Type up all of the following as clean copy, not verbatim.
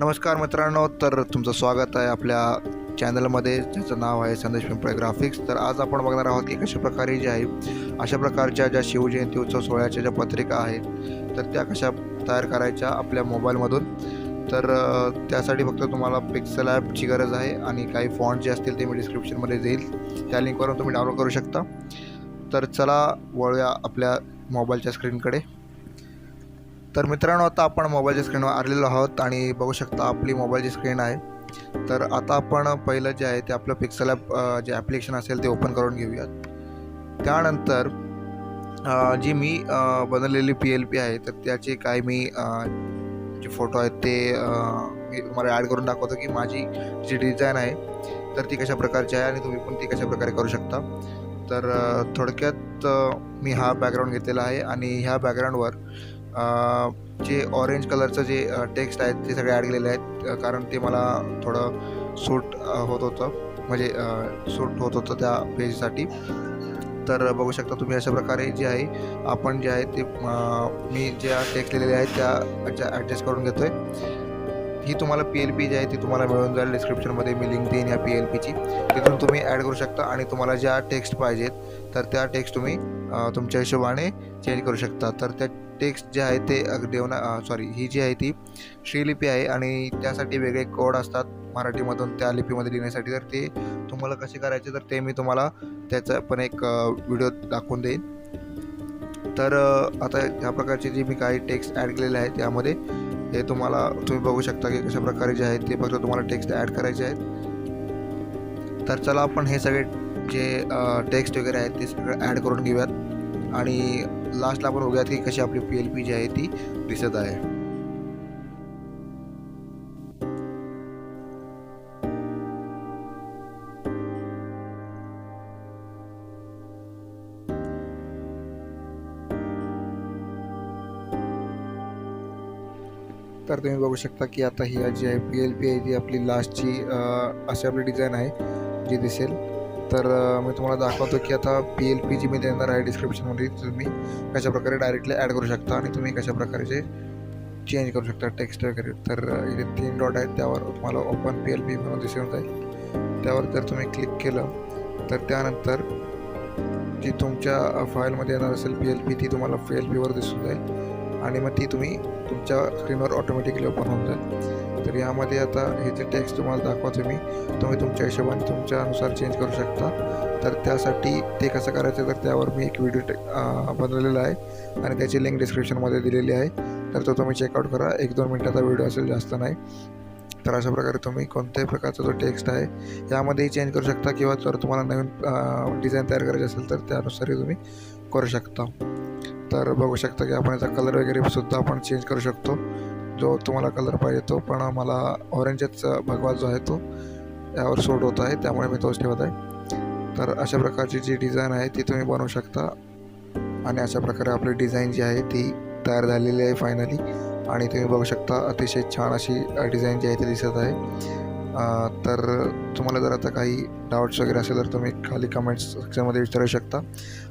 नमस्कार मित्रांनो, तर तुमचं स्वागत आहे आपल्या चॅनलमध्ये ज्याचं नाव आहे संदेश पिंपळे ग्राफिक्स. तर आज आपण बघणार आहोत की कशा प्रकारे जे आहे अशा प्रकारच्या ज्या शिवजयंती उत्सव सोहळ्याच्या ज्या पत्रिका आहेत तर त्या कशा तयार करायच्या आपल्या मोबाईलमधून. तर त्यासाठी फक्त तुम्हाला पिक्सेल ॲपची गरज आहे आणि काही फॉन्ट जे असतील ते मी डिस्क्रिप्शनमध्ये देईल, त्या लिंकवरून तुम्ही डाउनलोड करू शकता. तर चला वळूया आपल्या मोबाईलच्या स्क्रीनकडे. तर मित्रांनो, आता आपण मोबाईलच्या स्क्रीनवर आलेलो आहोत आणि बघू शकता आपली मोबाईलची स्क्रीन आहे. तर आता आपण पहिलं जे आहे ते आपलं पिक्सेल ॲप जे ॲप्लिकेशन असेल ते ओपन करून घेऊयात. त्यानंतर जी मी बनवलेली PLP आहे तर त्याचे काही मी जे फोटो आहेत ते मी तुम्हाला ॲड करून दाखवतो की माझी जी डिझाईन आहे तर ती कशा प्रकारची आहे आणि तुम्ही पण ती कशा प्रकारे करू शकता. तर थोडक्यात मी हा बॅकग्राऊंड घेतलेला आहे आणि ह्या बॅकग्राऊंडवर जे ऑरेंज कलरचं जे टेक्स्ट आहेत ते सगळे ॲड केलेले आहेत, कारण ते मला थोडं सूट होत होतं, म्हणजे सूट होत होतं त्या पेजसाठी. तर बघू शकता तुम्ही अशा प्रकारे जे आहे आपण जे आहे ते मी ज्या टेक्स्ट लिहिलेले आहेत त्या ॲडजस्ट करून घेतो आहे. ही तुम्हाला PLP जी आहे ती तुम्हाला मिळून जाईल. डिस्क्रिप्शनमध्ये मी लिंक देईन या PLPची, तिथून तुम्ही ॲड करू शकता आणि तुम्हाला ज्या टेक्स्ट पाहिजेत तर त्या टेक्स्ट तुम्ही तुमच्या हिशोबाने चेंज करू शकता. तर त्या टेक्स्ट जे आहे ते ही जी आहे ती श्रीलिपी आहे आणि त्यासाठी वेगळे कोड असतात मराठीमधून त्या लिपीमध्ये लिहिण्यासाठी. तर ते तुम्हाला कसे करायचे तर ते मी तुम्हाला त्याचा पण एक व्हिडिओ दाखवून देईन. तर आता ह्या प्रकारचे जे मी काही टेक्स्ट ॲड केलेले आहेत त्यामध्ये हे तुम्ही बघू शकता की कशा प्रकारे जे आहेत ते फक्त तुम्हाला टेक्स्ट ॲड करायचे आहेत. तर चला आपण हे सगळे जे टेक्स्ट वगैरे आहेत ते सगळं ॲड करून घेऊयात आणि लास्टला आपण बघूयात की कशी आपली PLP जी आहे ती दिसत आहे. तर तुम्ही बघू शकता की आता ही जी आहे PLP आहे ती आपली लास्टची अशी आपली डिझाईन आहे जी दिसेल. तर मी तुम्हाला दाखवतो की आता PLP जी मी देणार आहे डिस्क्रिप्शनमध्ये तुम्ही कशा प्रकारे डायरेक्टली ॲड करू शकता आणि तुम्ही कशा प्रकारचे चेंज करू शकता टेक्स्ट वगैरे. तर इथे 3 डॉट आहेत, त्यावर तुम्हाला ओपन PLP म्हणून दिसून जाईल. त्यावर जर तुम्ही क्लिक केलं तर त्यानंतर जी तुमच्या फाईलमध्ये येणार असेल PLP ती तुम्हाला PLPवर दिसून जाईल आणि मग ती तुम्ही तुमच्या स्क्रीनवर ऑटोमॅटिकली ओपन होऊन जाईल. तर यामध्ये आता हे जे टेक्स्ट तुम्हाला दाखवतो तुम्ही तुमच्या हिशोबाने तुमच्यानुसार चेंज करू शकता. तर त्यासाठी ते कसं करायचं तर त्यावर मी एक व्हिडिओ बनवलेला आहे आणि त्याची लिंक डिस्क्रिप्शनमध्ये दिलेली आहे. तर तो तुम्ही चेकआउट करा. 1-2 मिनटाचा व्हिडिओ असेल, जास्त नाही. तर अशा प्रकारे तुम्ही कोणत्याही प्रकारचा जो टेक्स्ट आहे यामध्येही चेंज करू शकता किंवा जर तुम्हाला नवीन डिझाईन तयार करायची असेल तर त्यानुसारही तुम्ही करू शकता. तर बघू शकता की आपण याचा कलर वगैरे सुद्धा आपण चेंज करू शकतो. जो तुम्हाला कलर पाहिजे तो, पण मला ऑरेंजच भगवा जो आहे तो यावर सूट होत आहे, त्यामुळे मी तोच ठेवत आहे. तर अशा प्रकारची जी डिझाईन आहे ती तुम्ही बनवू शकता आणि अशा प्रकारे आपली डिझाईन जी आहे ती तयार झालेली आहे फायनली. आणि तुम्ही बघू शकता अतिशय छान अशी डिझाईन जी आहे ती दिसत आहे. तर तुम्हाला जर आता काही डाऊट्स वगैरे असेल तर तुम्ही खाली कमेंट्स सेक्शनमध्ये विचारू शकता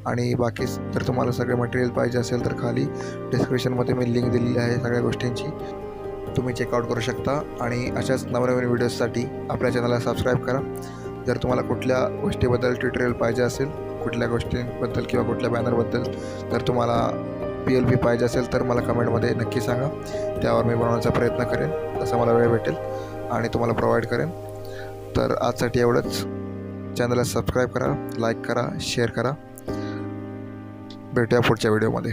आणि बाकी जर तुम्हाला सगळे मटेरियल पाहिजे असेल तर खाली डिस्क्रिप्शनमध्ये मी लिंक दिलेली आहे सगळ्या गोष्टींची, तुम्ही चेकआउट करू शकता. आणि अशाच नवनवीन व्हिडिओजसाठी आपल्या चॅनलला सबस्क्राईब करा. जर तुम्हाला कुठल्या गोष्टीबद्दल ट्युटोरियल पाहिजे असेल, कुठल्या गोष्टींबद्दल किंवा कुठल्या बॅनरबद्दल जर तुम्हाला PLP पाहिजे असेल तर मला कमेंटमध्ये नक्की सांगा. त्यावर मी बनवण्याचा प्रयत्न करेन जसं मला वेळ भेटेल आणि तुम्हाला प्रोव्हाइड करेन. तर आजसाठी एवढंच. चॅनलला सबस्क्राईब करा, लाईक करा, शेअर करा. भेटूया पुढच्या व्हिडिओमध्ये.